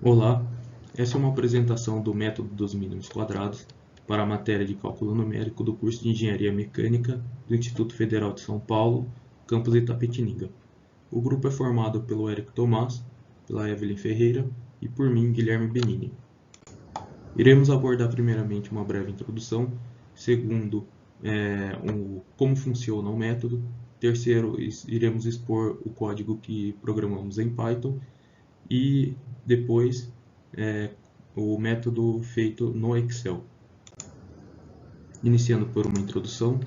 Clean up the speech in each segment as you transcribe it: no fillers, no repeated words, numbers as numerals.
Olá, essa é uma apresentação do método dos mínimos quadrados para a matéria de cálculo numérico do curso de Engenharia Mecânica do Instituto Federal de São Paulo, campus Itapetininga. O grupo é formado pelo Érico Tomás, pela Evelyn Ferreira e por mim, Guilherme Benini. Iremos abordar primeiramente uma breve introdução, segundo, como funciona o método, terceiro, iremos expor o código que programamos em Python e depois o método feito no Excel. Iniciando por uma introdução,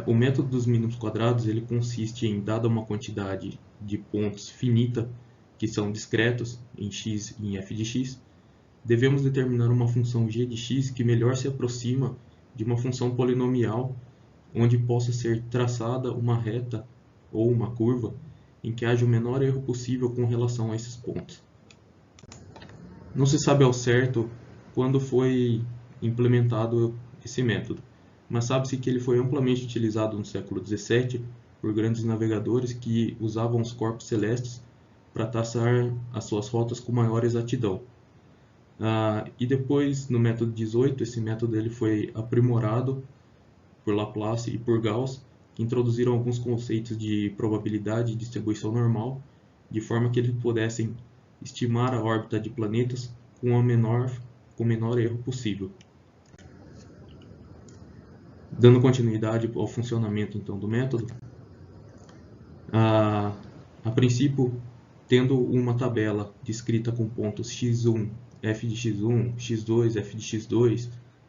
o método dos mínimos quadrados ele consiste em, dada uma quantidade de pontos finita, que são discretos em x e em f de x, devemos determinar uma função g de x que melhor se aproxima de uma função polinomial, onde possa ser traçada uma reta ou uma curva em que haja o menor erro possível com relação a esses pontos. Não se sabe ao certo quando foi implementado esse método, mas sabe-se que ele foi amplamente utilizado no século XVII por grandes navegadores que usavam os corpos celestes para traçar as suas rotas com maior exatidão. E depois, no método 18, esse método ele foi aprimorado por Laplace e por Gauss, que introduziram alguns conceitos de probabilidade e distribuição normal, de forma que eles pudessem estimar a órbita de planetas com o menor erro possível. Dando continuidade ao funcionamento então do método, a princípio, tendo uma tabela descrita com pontos x1, f de x1, x2, f de x2,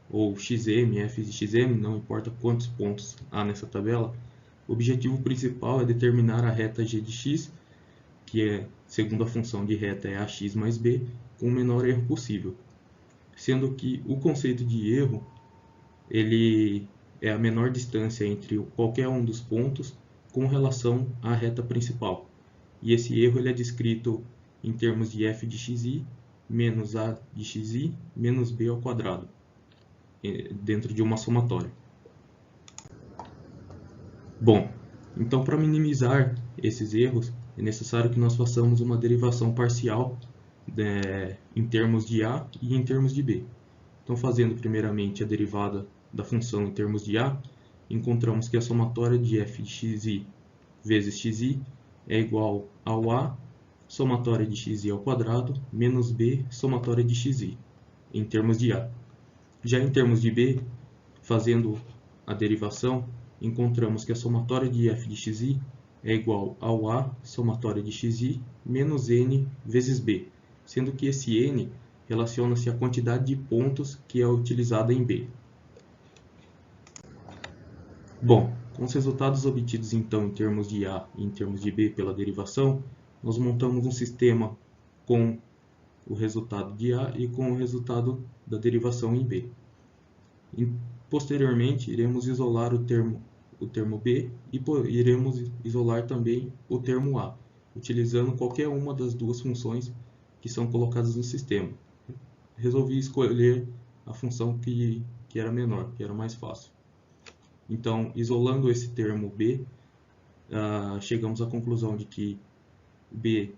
ou xm, f de xm, não importa quantos pontos há nessa tabela, o objetivo principal é determinar a reta g de x, que é, segundo a função de reta, é ax mais b, com o menor erro possível. Sendo que o conceito de erro ele é a menor distância entre qualquer um dos pontos com relação à reta principal. E esse erro ele é descrito em termos de f de xi menos a de xi menos b ao quadrado, dentro de uma somatória. Bom, então para minimizar esses erros, é necessário que nós façamos uma derivação parcial em termos de a e em termos de b. Então, fazendo primeiramente a derivada da função em termos de a, encontramos que a somatória de f de xi vezes xi é igual ao a, somatória de xi ao quadrado, menos b, somatória de xi, em termos de a. Já em termos de b, fazendo a derivação, encontramos que a somatória de f de xi é igual ao a, somatória de xi, menos n vezes b, sendo que esse n relaciona-se à quantidade de pontos que é utilizada em b. Bom, com os resultados obtidos então em termos de a e em termos de b pela derivação, nós montamos um sistema com o resultado de a e com o resultado da derivação em b. E, posteriormente, iremos isolar o termo b e iremos isolar também o termo a, utilizando qualquer uma das duas funções que são colocadas no sistema. Resolvi escolher a função que era menor, que era mais fácil. Então, isolando esse termo b, chegamos à conclusão de que b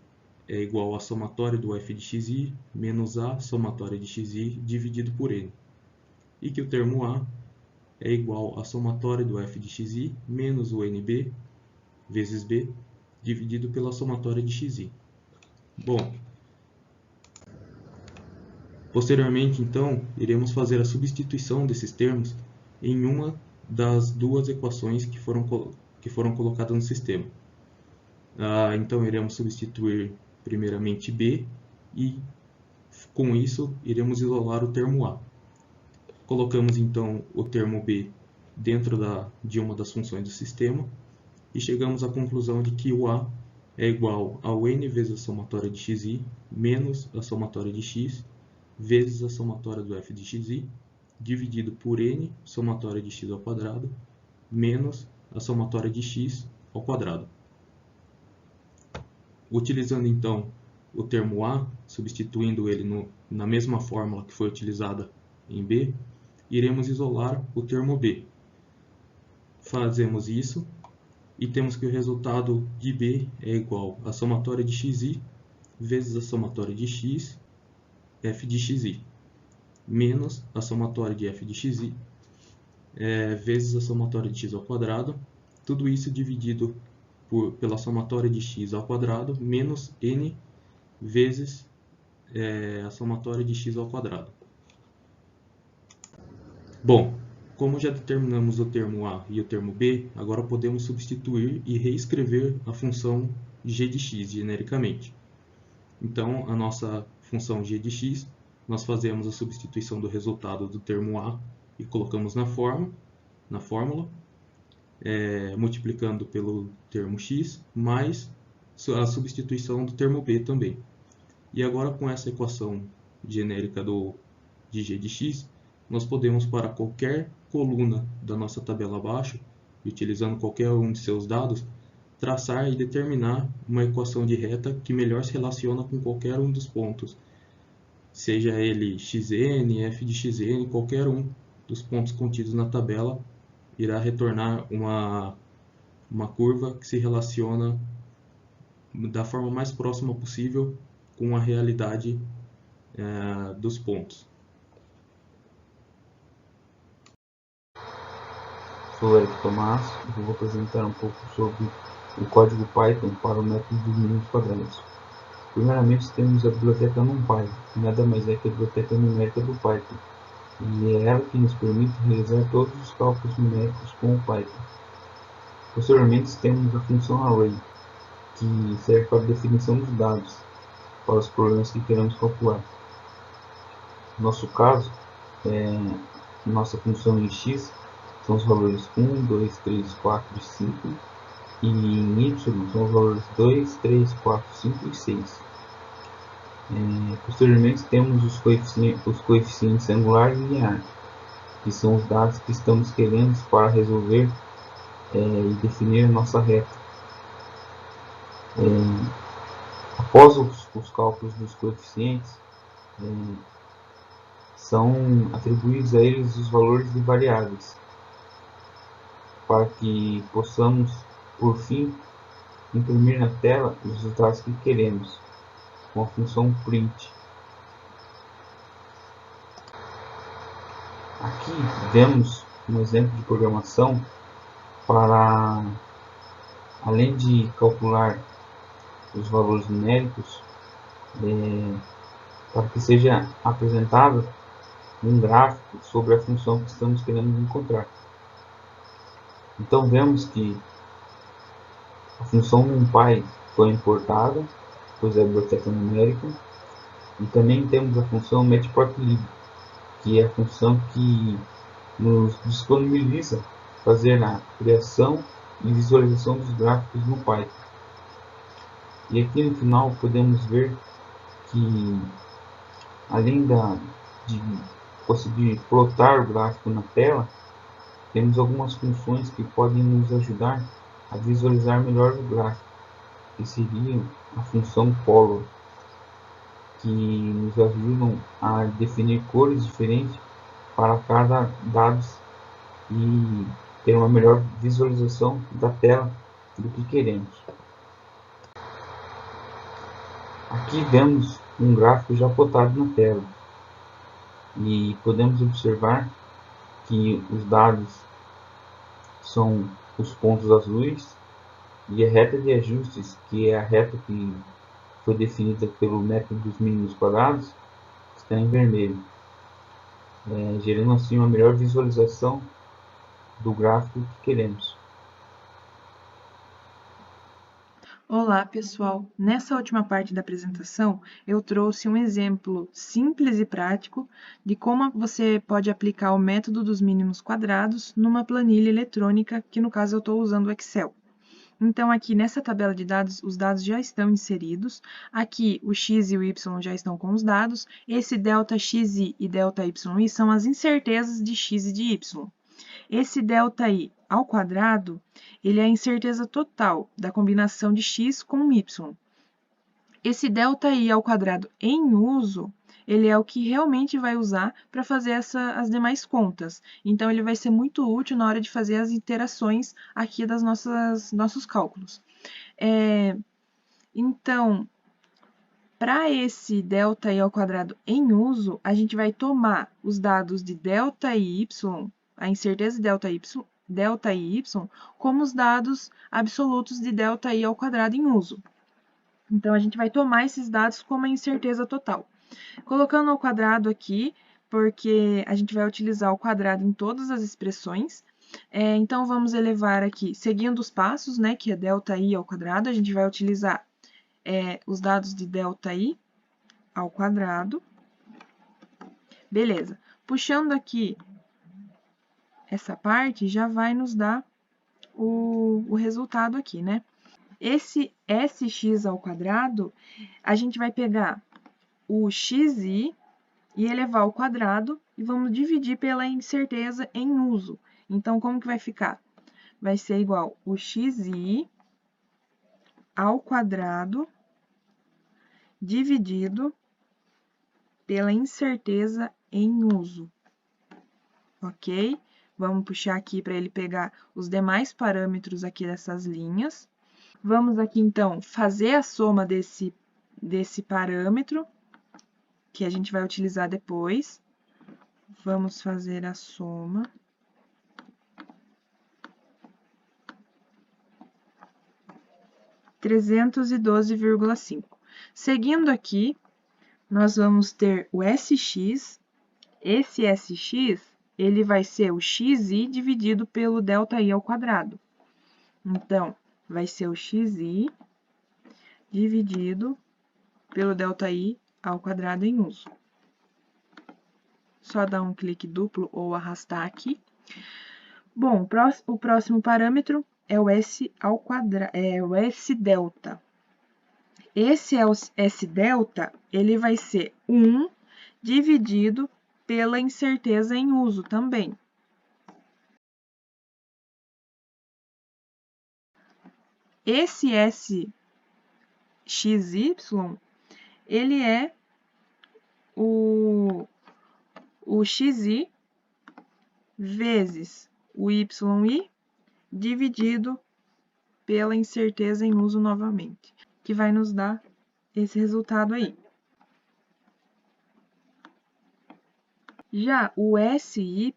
é igual à somatória do f de xi menos a somatória de xi dividido por n. E que o termo a é igual à somatória do f de xi menos o nb vezes b dividido pela somatória de xi. Bom, posteriormente, então, iremos fazer a substituição desses termos em uma das duas equações que foram colocadas no sistema. Então, iremos substituir primeiramente b e, com isso, iremos isolar o termo a. Colocamos, então, o termo b dentro de uma das funções do sistema e chegamos à conclusão de que o a é igual ao n vezes a somatória de xi menos a somatória de x vezes a somatória do f de xi, dividido por n, somatória de x ao quadrado, menos a somatória de x ao quadrado. Utilizando então o termo a, substituindo ele na mesma fórmula que foi utilizada em b, iremos isolar o termo b. Fazemos isso e temos que o resultado de b é igual à somatória de xi vezes a somatória de x, f de xi, menos a somatória de f de xi, vezes a somatória de x ao quadrado, tudo isso dividido pela somatória de x ao quadrado, menos n vezes a somatória de x ao quadrado. Bom, como já determinamos o termo a e o termo b, agora podemos substituir e reescrever a função g de x genericamente. Então, a nossa função g de x, nós fazemos a substituição do resultado do termo a e colocamos na fórmula, multiplicando pelo termo x, mais a substituição do termo b também. E agora, com essa equação genérica de g de x, nós podemos, para qualquer coluna da nossa tabela abaixo, utilizando qualquer um de seus dados, traçar e determinar uma equação de reta que melhor se relaciona com qualquer um dos pontos, seja ele xn, f de xn, qualquer um dos pontos contidos na tabela irá retornar uma curva que se relaciona da forma mais próxima possível com a realidade dos pontos. Sou o Eric Tomás e vou apresentar um pouco sobre o código Python para o método dos mínimos quadrados. Primeiramente, temos a biblioteca NumPy, que nada mais é que a biblioteca numérica do Python, e é ela que nos permite realizar todos os cálculos numéricos com o Python. Posteriormente, temos a função Array, que serve para a definição dos dados para os problemas que queremos calcular. No nosso caso, nossa função em x são os valores 1, 2, 3, 4 e 5, e em y são os valores 2, 3, 4, 5 e 6. Posteriormente temos os coeficientes angular e linear, que são os dados que estamos querendo para resolver e definir a nossa reta. Após os cálculos dos coeficientes, são atribuídos a eles os valores de variáveis, para que possamos, por fim, imprimir na tela os resultados que queremos, com a função print. Aqui vemos um exemplo de programação para, além de calcular os valores numéricos, para que seja apresentado um gráfico sobre a função que estamos querendo encontrar. Então vemos que a função NumPy foi importada, pois é a biblioteca numérica, e também temos a função matplotlib, que é a função que nos disponibiliza fazer a criação e visualização dos gráficos no Python. E aqui no final podemos ver que, além de conseguir plotar o gráfico na tela, temos algumas funções que podem nos ajudar a visualizar melhor o gráfico, que seria a função color, que nos ajudam a definir cores diferentes para cada dado e ter uma melhor visualização da tela do que queremos. Aqui vemos um gráfico já plotado na tela e podemos observar que os dados são os pontos azuis e a reta de ajustes, que é a reta que foi definida pelo método dos mínimos quadrados, está em vermelho, gerando assim uma melhor visualização do gráfico que queremos. Olá, pessoal! Nessa última parte da apresentação, eu trouxe um exemplo simples e prático de como você pode aplicar o método dos mínimos quadrados numa planilha eletrônica, que no caso eu estou usando o Excel. Então, aqui nessa tabela de dados, os dados já estão inseridos. Aqui, o x e o y já estão com os dados. Esse ΔXi e ΔYi são as incertezas de x e de y. Esse ΔI ao quadrado, ele é a incerteza total da combinação de x com y. Esse ΔI ao quadrado em uso, ele é o que realmente vai usar para fazer as demais contas. Então, ele vai ser muito útil na hora de fazer as iterações aqui nossos cálculos. Então, Para esse ΔI ao quadrado em uso, a gente vai tomar os dados de ΔY, a incerteza de ΔY, como os dados absolutos de ΔI ao quadrado em uso. Então, a gente vai tomar esses dados como a incerteza total. Colocando ao quadrado aqui, porque a gente vai utilizar o quadrado em todas as expressões. Então, vamos elevar aqui, seguindo os passos, né, que é ΔI ao quadrado, a gente vai utilizar os dados de ΔI ao quadrado. Beleza. Puxando aqui essa parte, já vai nos dar o resultado aqui, né? Esse sx ao quadrado, a gente vai pegar o xi e elevar ao quadrado e vamos dividir pela incerteza em uso. Então, como que vai ficar? Vai ser igual o xi ao quadrado dividido pela incerteza em uso, ok? Vamos puxar aqui para ele pegar os demais parâmetros aqui dessas linhas. Vamos aqui, então, fazer a soma desse parâmetro, que a gente vai utilizar depois. Vamos fazer a soma. R$ 312,5. Seguindo aqui, nós vamos ter o SX. Esse SX, ele vai ser o XI dividido pelo ΔI ao quadrado. Então, vai ser o XI dividido pelo ΔI ao quadrado em uso. Só dar um clique duplo ou arrastar aqui. Bom, o próximo parâmetro é o S ao quadrado, o S delta. Esse S delta, ele vai ser 1 dividido pela incerteza em uso também. Esse SXY, ele é o XI vezes o YI dividido pela incerteza em uso novamente, que vai nos dar esse resultado aí. Já o SY,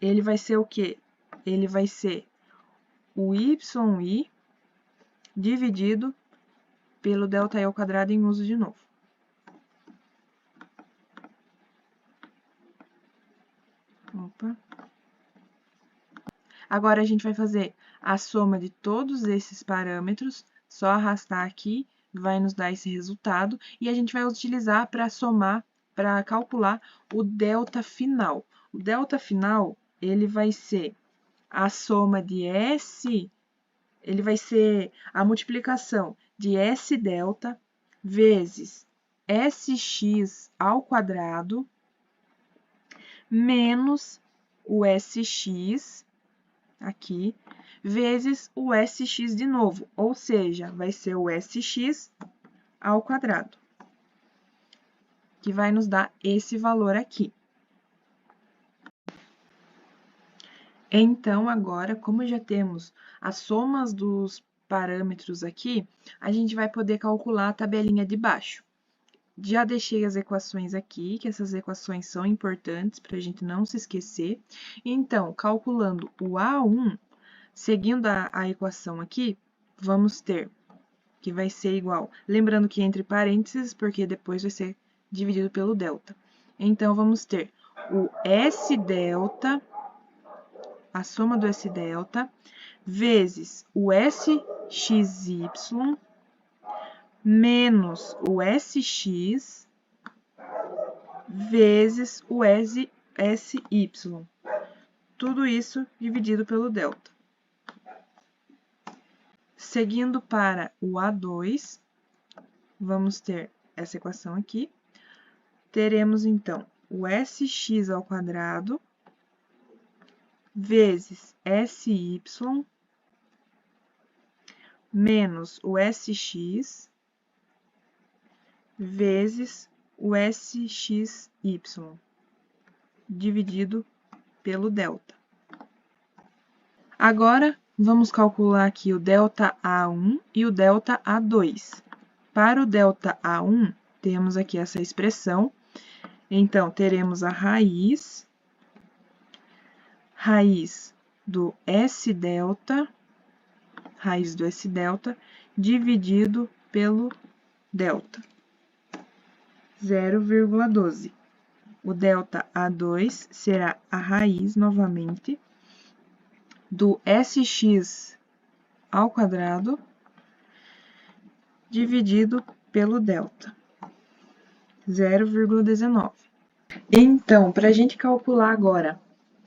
ele vai ser o quê? Ele vai ser o YI dividido pelo ΔI ao quadrado em uso de novo. Opa. Agora, a gente vai fazer a soma de todos esses parâmetros, só arrastar aqui, vai nos dar esse resultado, e a gente vai utilizar para somar, para calcular o delta final. O delta final, ele vai ser a soma de S, ele vai ser a multiplicação de S delta vezes SX ao quadrado menos o SX aqui, vezes o SX de novo, ou seja, vai ser o SX ao quadrado, que vai nos dar esse valor aqui. Então, agora, como já temos as somas dos parâmetros aqui, a gente vai poder calcular a tabelinha de baixo. Já deixei as equações aqui, que essas equações são importantes para a gente não se esquecer. Então, calculando o A1, seguindo a equação aqui, vamos ter que vai ser igual, lembrando que entre parênteses, porque depois vai ser dividido pelo delta. Então, vamos ter o S delta, a soma do S delta, vezes o SXY, menos o SX, vezes o SY. Tudo isso dividido pelo delta. Seguindo para o A2, vamos ter essa equação aqui. Teremos, então, o SX ao quadrado vezes SY menos o SX vezes o SXY, dividido pelo delta. Agora, vamos calcular aqui o delta A1 e o delta A2. Para o ΔA1, temos aqui essa expressão. Então, teremos a raiz do S∆, dividido pelo delta, 0,12. O ΔA2 será a raiz, novamente, do Sx ao quadrado, dividido pelo delta, 0,19. Então, para a gente calcular agora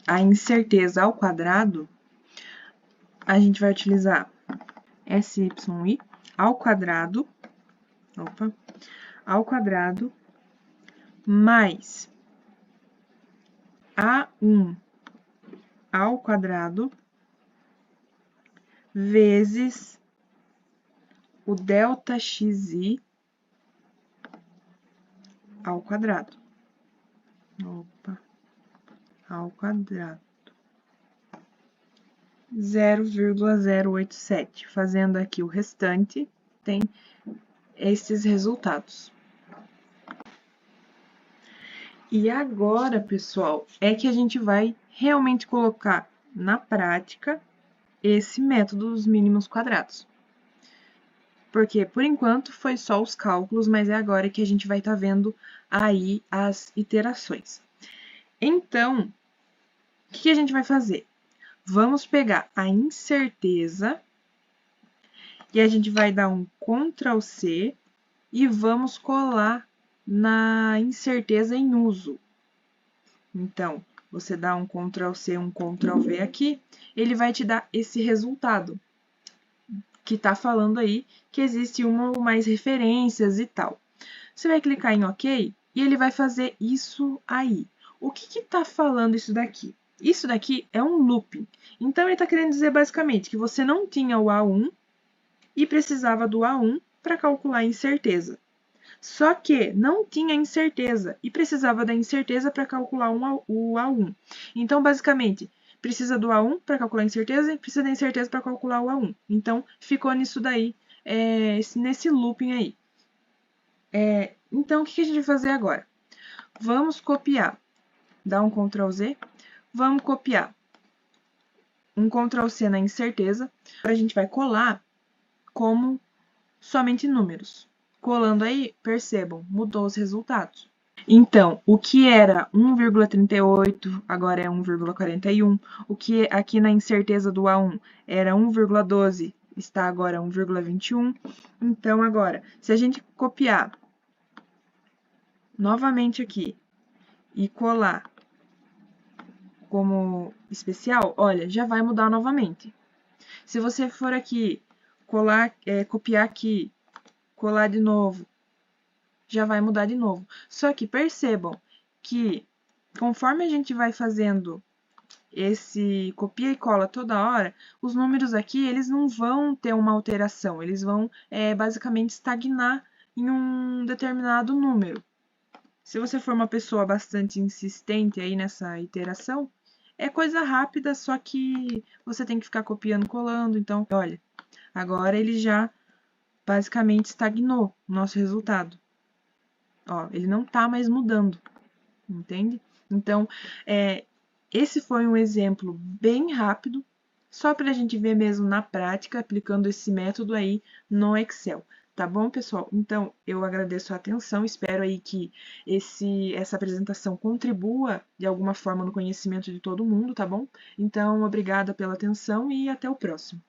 a incerteza ao quadrado, a gente vai utilizar SYi ao quadrado, mais A1 ao quadrado vezes o ΔXi ao quadrado. Ao quadrado. 0,087. Fazendo aqui o restante, tem esses resultados. E agora, pessoal, é que a gente vai realmente colocar na prática esse método dos mínimos quadrados. Porque, por enquanto, foi só os cálculos, mas é agora que a gente vai estar vendo aí as iterações. Então, o que a gente vai fazer? Vamos pegar a incerteza e a gente vai dar um Ctrl+C e vamos colar na incerteza em uso. Então, você dá um Ctrl+C, um Ctrl+V aqui, ele vai te dar esse resultado, que está falando aí que existe uma ou mais referências e tal. Você vai clicar em OK e ele vai fazer isso aí. O que está falando isso daqui? Isso daqui é um looping. Então, ele está querendo dizer basicamente que você não tinha o A1 e precisava do A1 para calcular a incerteza. Só que não tinha incerteza e precisava da incerteza para calcular o A1. Então, basicamente, precisa do A1 para calcular a incerteza e precisa da incerteza para calcular o A1. Então, ficou nisso daí, nesse looping aí. Então, o que a gente vai fazer agora? Vamos copiar. Dá um Ctrl+Z. Vamos copiar um Ctrl+C na incerteza. Agora a gente vai colar como somente números. Colando aí, percebam, mudou os resultados. Então, o que era 1,38, agora é 1,41. O que aqui na incerteza do A1 era 1,12, está agora 1,21. Então, agora, se a gente copiar novamente aqui e colar como especial, olha, já vai mudar novamente. Se você for aqui, copiar aqui, colar de novo, já vai mudar de novo. Só que percebam que conforme a gente vai fazendo esse copia e cola toda hora, os números aqui, eles não vão ter uma alteração, eles vão basicamente estagnar em um determinado número. Se você for uma pessoa bastante insistente aí nessa iteração, é coisa rápida, só que você tem que ficar copiando e colando. Então, olha, agora ele já basicamente estagnou o nosso resultado. Ó, ele não está mais mudando, entende? Então, esse foi um exemplo bem rápido, só para a gente ver mesmo na prática, aplicando esse método aí no Excel. Tá bom, pessoal? Então, eu agradeço a atenção, espero aí que essa apresentação contribua de alguma forma no conhecimento de todo mundo, tá bom? Então, obrigada pela atenção e até o próximo.